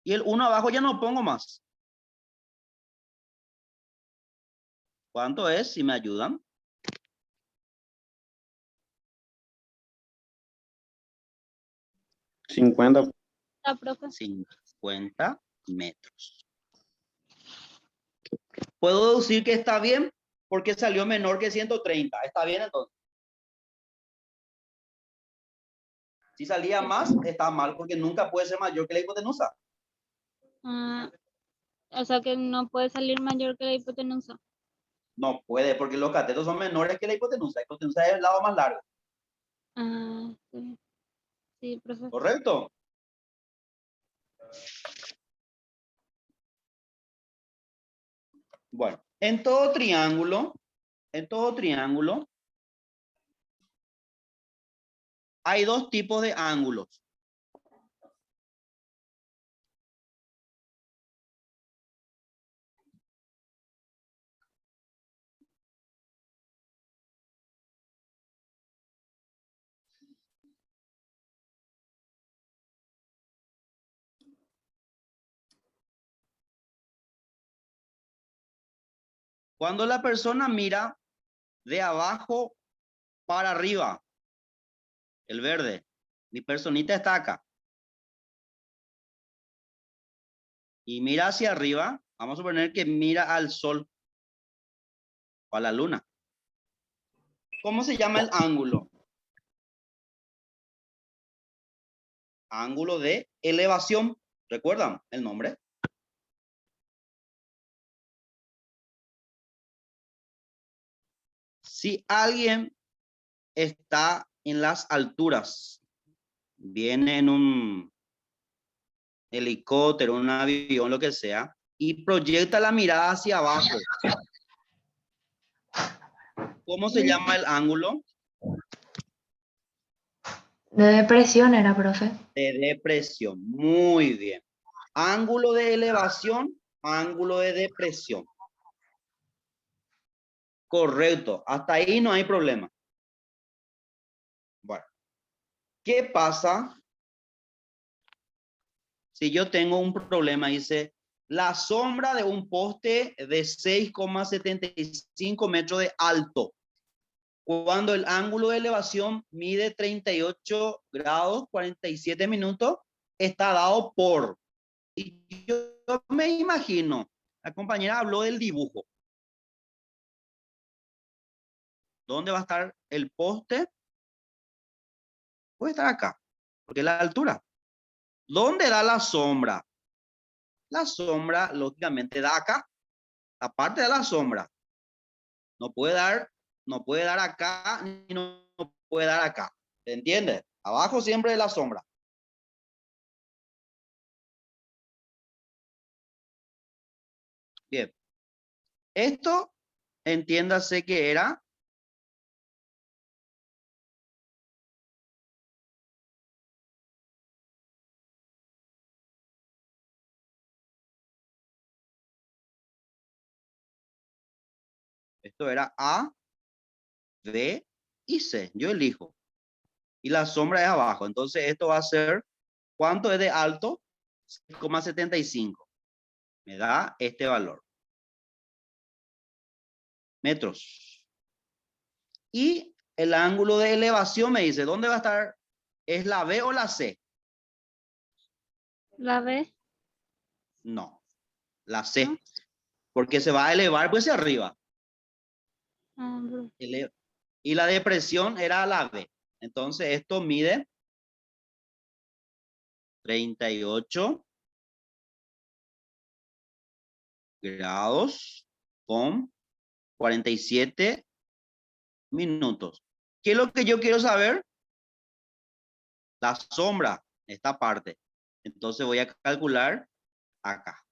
Y el 1 abajo ya no pongo más. ¿Cuánto es? Si me ayudan. $50. La profe. 50 metros. ¿Puedo deducir que está bien? Porque salió menor que 130. ¿Está bien entonces? Si salía más, está mal porque nunca puede ser mayor que la hipotenusa. Ah, o sea que no puede salir mayor que la hipotenusa. No puede porque los catetos son menores que la hipotenusa. La hipotenusa es el lado más largo. Ah, sí. Sí, profe. ¿Correcto? Bueno, en todo triángulo hay dos tipos de ángulos. Cuando la persona mira de abajo para arriba, el verde, mi personita está acá. Y mira hacia arriba, vamos a suponer que mira al sol o a la luna. ¿Cómo se llama el ángulo? Ángulo de elevación. ¿Recuerdan el nombre? Si alguien está en las alturas, viene en un helicóptero, un avión, lo que sea, y proyecta la mirada hacia abajo, ¿cómo se llama el ángulo? De depresión era, profe. De depresión. Muy bien. Ángulo de elevación, ángulo de depresión. Correcto. Hasta ahí no hay problema. Bueno. ¿Qué pasa si yo tengo un problema? Dice, la sombra de un poste de 6,75 metros de alto. Cuando el ángulo de elevación mide 38 grados 47 minutos, está dado por. Y yo me imagino, la compañera habló del dibujo. ¿Dónde va a estar el poste? Puede estar acá, porque es la altura. ¿Dónde da la sombra? La sombra, lógicamente, da acá. Aparte de la sombra. No puede dar acá, ni no puede dar acá. ¿Se entiende? Abajo siempre es la sombra. Bien. Esto, entiéndase que era esto era A, B y C. Yo elijo. Y la sombra es abajo. Entonces esto va a ser, ¿cuánto es de alto? 6,75. Me da este valor. Metros. Y el ángulo de elevación me dice, ¿dónde va a estar? ¿Es la B o la C? La B. No, la C. ¿No? Porque se va a elevar pues hacia arriba. Ah, Y la depresión era la B. Entonces esto mide 38 grados con 47 minutos. ¿Qué es lo que yo quiero saber? La sombra, esta parte. Entonces voy a calcular acá.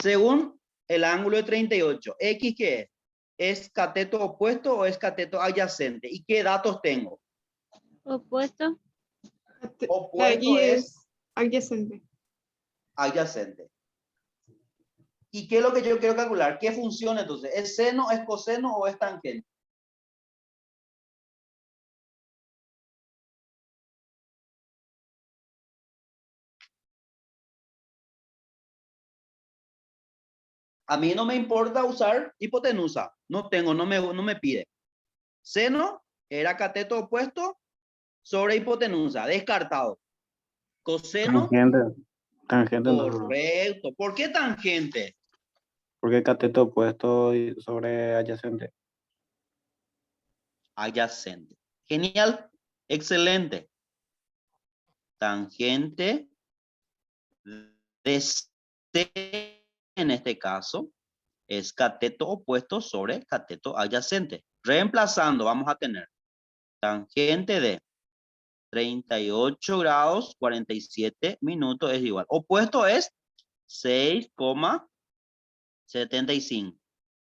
Según el ángulo de 38, ¿X qué es? ¿Es cateto opuesto o es cateto adyacente? ¿Y qué datos tengo? Opuesto. La Opuesto Y es es adyacente. adyacente. ¿Y qué es lo que yo quiero calcular? ¿Qué función entonces? ¿Es seno, es coseno o es tangente? A mí no me importa usar hipotenusa. No tengo, no me pide. Seno era cateto opuesto sobre hipotenusa. Descartado. Coseno, Tangente entonces. correcto. ¿Por qué tangente? Porque cateto opuesto y sobre adyacente. Adyacente. Genial. Excelente. Tangente de C, en este caso, es cateto opuesto sobre cateto adyacente. Reemplazando, vamos a tener tangente de 38 grados 47 minutos es igual. Opuesto es 6,75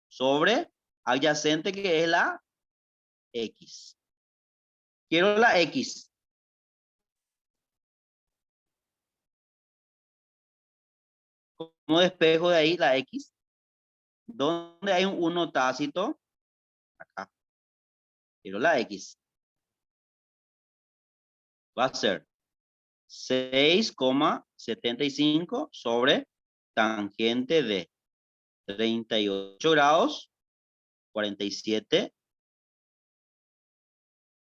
sobre adyacente, que es la X. Quiero la X. ¿Cómo despejo de ahí la X? ¿Dónde hay un 1 tácito? Acá. Quiero la X. Va a ser 6,75 sobre tangente de 38 grados 47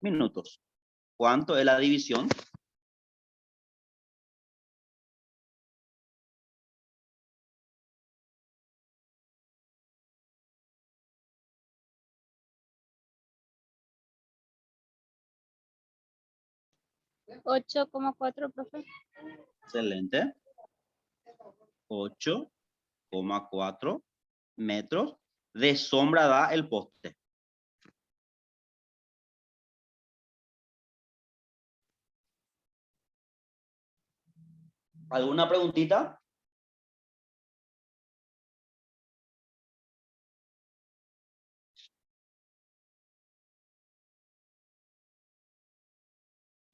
minutos. ¿Cuánto es la división? Ocho coma cuatro, profe. Excelente. 8,4 metros de sombra da el poste. ¿Alguna preguntita?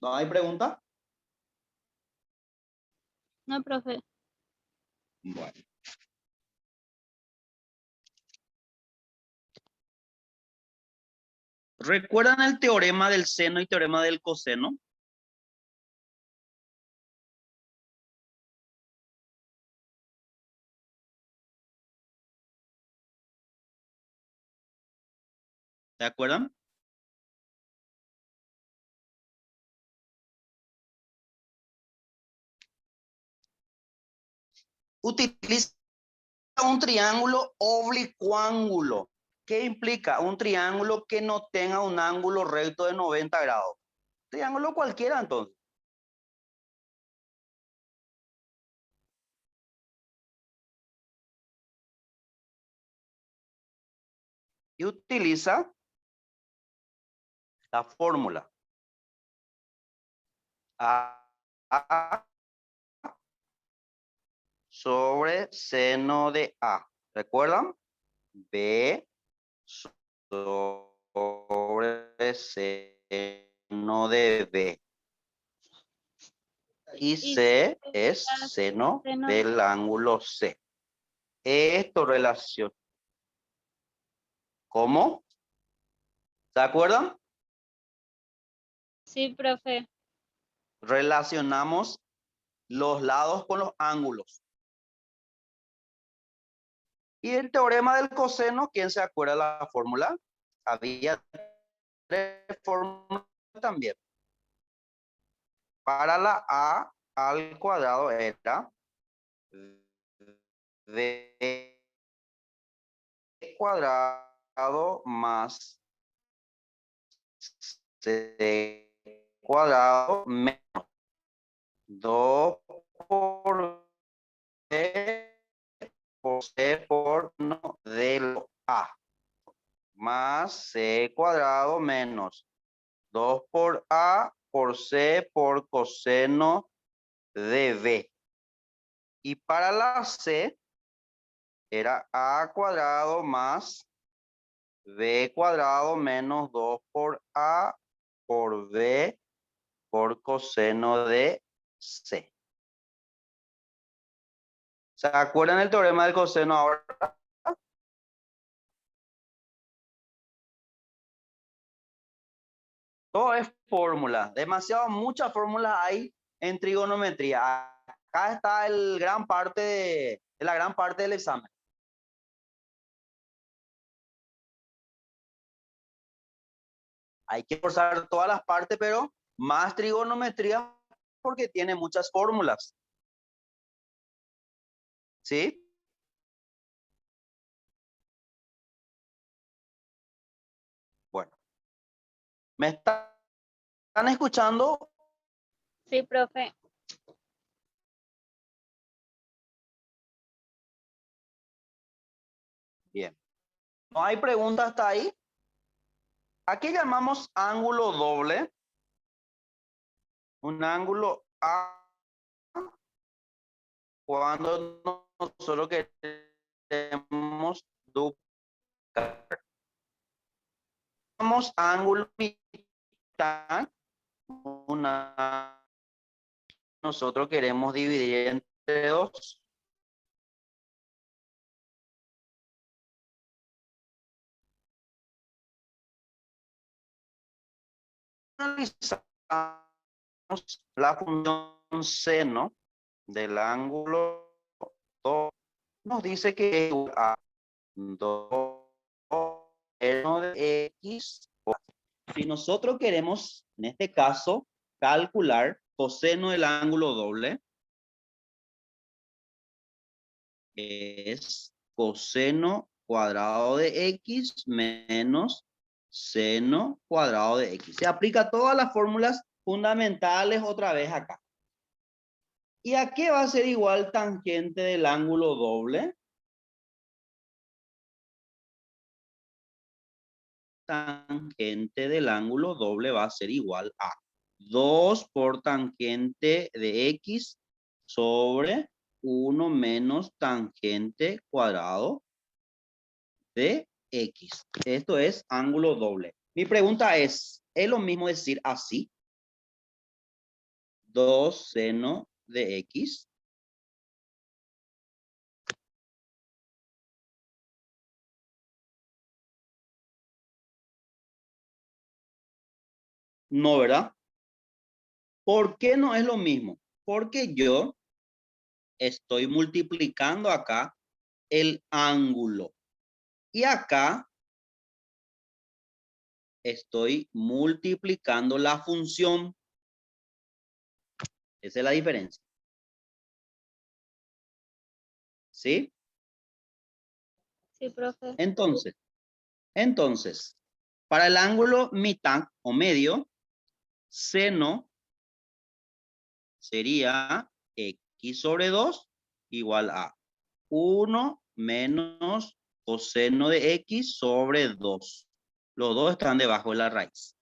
¿No hay pregunta? No, profe. Bueno. ¿Recuerdan el teorema del seno y teorema del coseno? ¿Se acuerdan? Utiliza un triángulo oblicuángulo. ¿Qué implica? Un triángulo que no tenga un ángulo recto de 90 grados. Triángulo cualquiera, entonces. Y utiliza la fórmula A sobre seno de A. ¿Recuerdan? B sobre seno de B. Y C es seno del ángulo C. Esto relaciona. ¿Cómo? ¿Se acuerdan? Sí, profe. Relacionamos los lados con los ángulos. Y el teorema del coseno, ¿quién se acuerda de la fórmula? Había 3 fórmulas también. Para la A al cuadrado era B cuadrado más C cuadrado menos 2 por B por C por no de lo A más C cuadrado menos 2 por A por C por coseno de B. Y para la C era A cuadrado más B cuadrado menos 2 por A por B por coseno de C. ¿Se acuerdan el teorema del coseno ahora? Todo es fórmula. Muchas fórmulas hay en trigonometría. Acá está la gran parte del examen. Hay que forzar todas las partes, pero más trigonometría porque tiene muchas fórmulas. ¿Sí? Bueno. ¿Me están escuchando? Sí, profe. Bien. ¿No hay preguntas hasta ahí? ¿A qué llamamos ángulo doble? Un ángulo A cuando nosotros queremos duplicar. Llamamos ángulo mitad. Nosotros queremos dividir entre 2. Analizamos la función seno del ángulo 2. Nos dice que es igual a 2 seno de X. Si nosotros queremos, en este caso, calcular coseno del ángulo doble, es coseno cuadrado de X menos seno cuadrado de X. Se aplica todas las fórmulas fundamentales otra vez acá. ¿Y a qué va a ser igual tangente del ángulo doble? Tangente del ángulo doble va a ser igual a 2 por tangente de X sobre 1 menos tangente cuadrado de X. Esto es ángulo doble. Mi pregunta ¿es lo mismo decir así? 2 seno de X. No, ¿verdad? ¿Por qué no es lo mismo? Porque yo estoy multiplicando acá el ángulo. Y acá estoy multiplicando la función. Esa es la diferencia. ¿Sí? Sí, profe. Entonces, para el ángulo mitad o medio, seno sería x sobre 2 igual a 1 menos coseno de x sobre 2. Los dos están debajo de la raíz.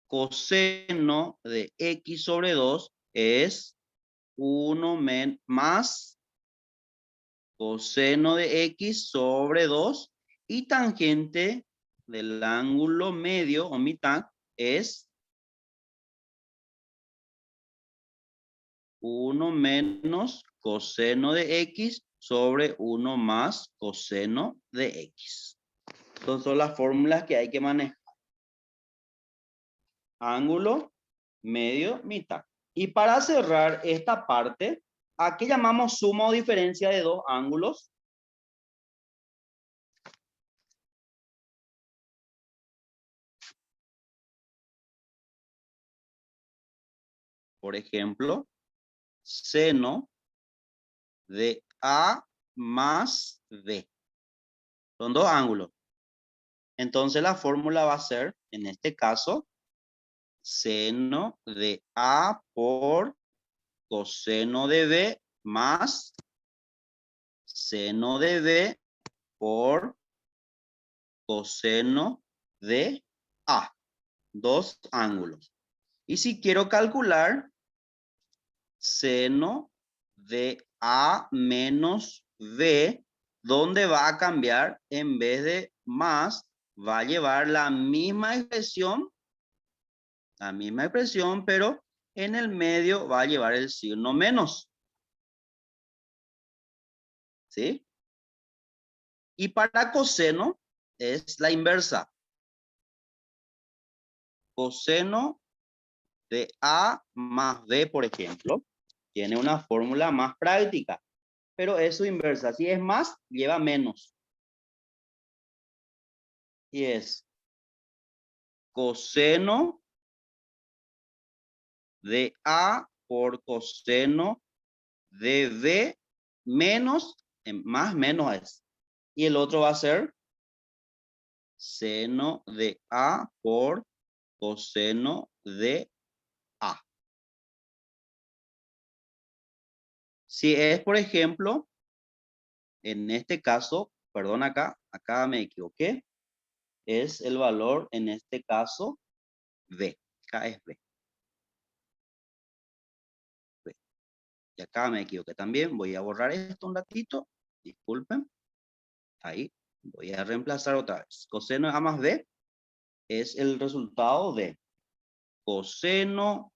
Coseno de x sobre 2 es 1 más coseno de x sobre 2 y tangente del ángulo medio o mitad es 1 menos coseno de x sobre 1 más coseno de x. Entonces son las fórmulas que hay que manejar. Ángulo, medio, mitad. Y para cerrar esta parte, ¿a qué llamamos suma o diferencia de dos ángulos? Por ejemplo, seno de A más B. Son dos ángulos. Entonces la fórmula va a ser, en este caso, seno de A por coseno de B más seno de B por coseno de A. Dos ángulos. Y si quiero calcular seno de A menos B, ¿dónde va a cambiar? En vez de más, va a llevar la misma expresión, pero en el medio va a llevar el signo menos. ¿Sí? Y para coseno es la inversa. Coseno de A más B, por ejemplo, tiene una fórmula más práctica, pero es su inversa. Si es más, lleva menos. Y es coseno de A por coseno de B menos, más menos es. Y el otro va a ser seno de A por coseno de A. Si es, por ejemplo, en este caso, perdón, acá me equivoqué, es el valor, en este caso, B. Acá es B. B. Y acá me equivoqué también. Voy a borrar esto un ratito. Disculpen. Ahí. Voy a reemplazar otra vez. Coseno de A más B es el resultado de coseno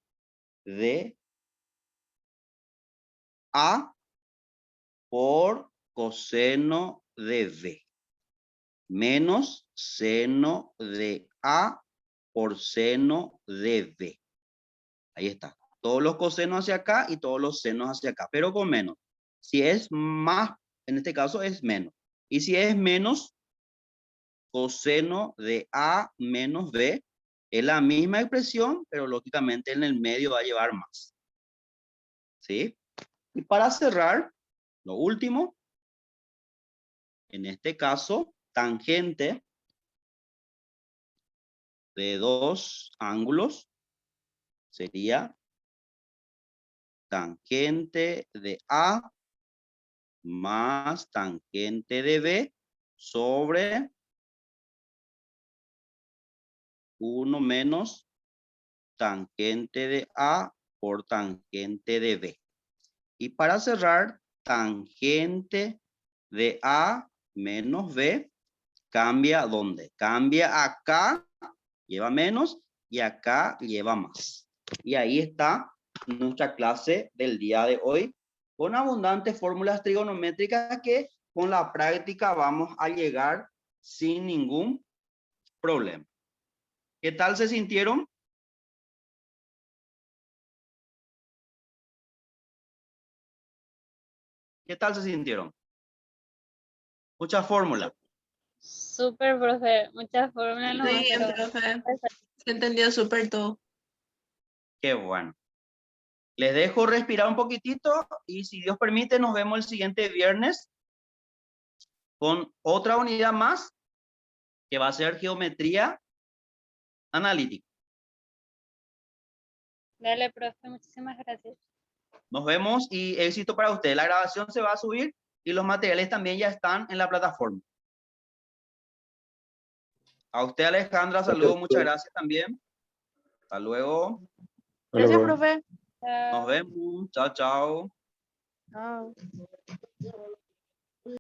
de A por coseno de B menos seno de A por seno de B. Ahí está. Todos los cosenos hacia acá y todos los senos hacia acá, pero con menos. Si es más, en este caso es menos. Y si es menos, coseno de A menos B, es la misma expresión, pero lógicamente en el medio va a llevar más. ¿Sí? Y para cerrar, lo último, en este caso, tangente de dos ángulos sería tangente de A más tangente de B sobre 1 menos tangente de A por tangente de B. Y para cerrar, tangente de A menos B cambia ¿dónde? Cambia acá, lleva menos, y acá lleva más. Y ahí está nuestra clase del día de hoy, con abundantes fórmulas trigonométricas que con la práctica vamos a llegar sin ningún problema. ¿Qué tal se sintieron? ¿Qué tal se sintieron? Muchas fórmulas. Súper, profe. Muchas fórmulas nomás, Muy bien, pero profe. Se entendió súper todo. Qué bueno. Les dejo respirar un poquitito y si Dios permite nos vemos el siguiente viernes con otra unidad más que va a ser geometría analítica. Dale, profe, muchísimas gracias. Nos vemos y éxito para ustedes. La grabación se va a subir y los materiales también ya están en la plataforma. A usted, Alejandra, saludos, muchas gracias también. Hasta luego. Gracias, profe. Nos vemos. Chao, chao. Chao.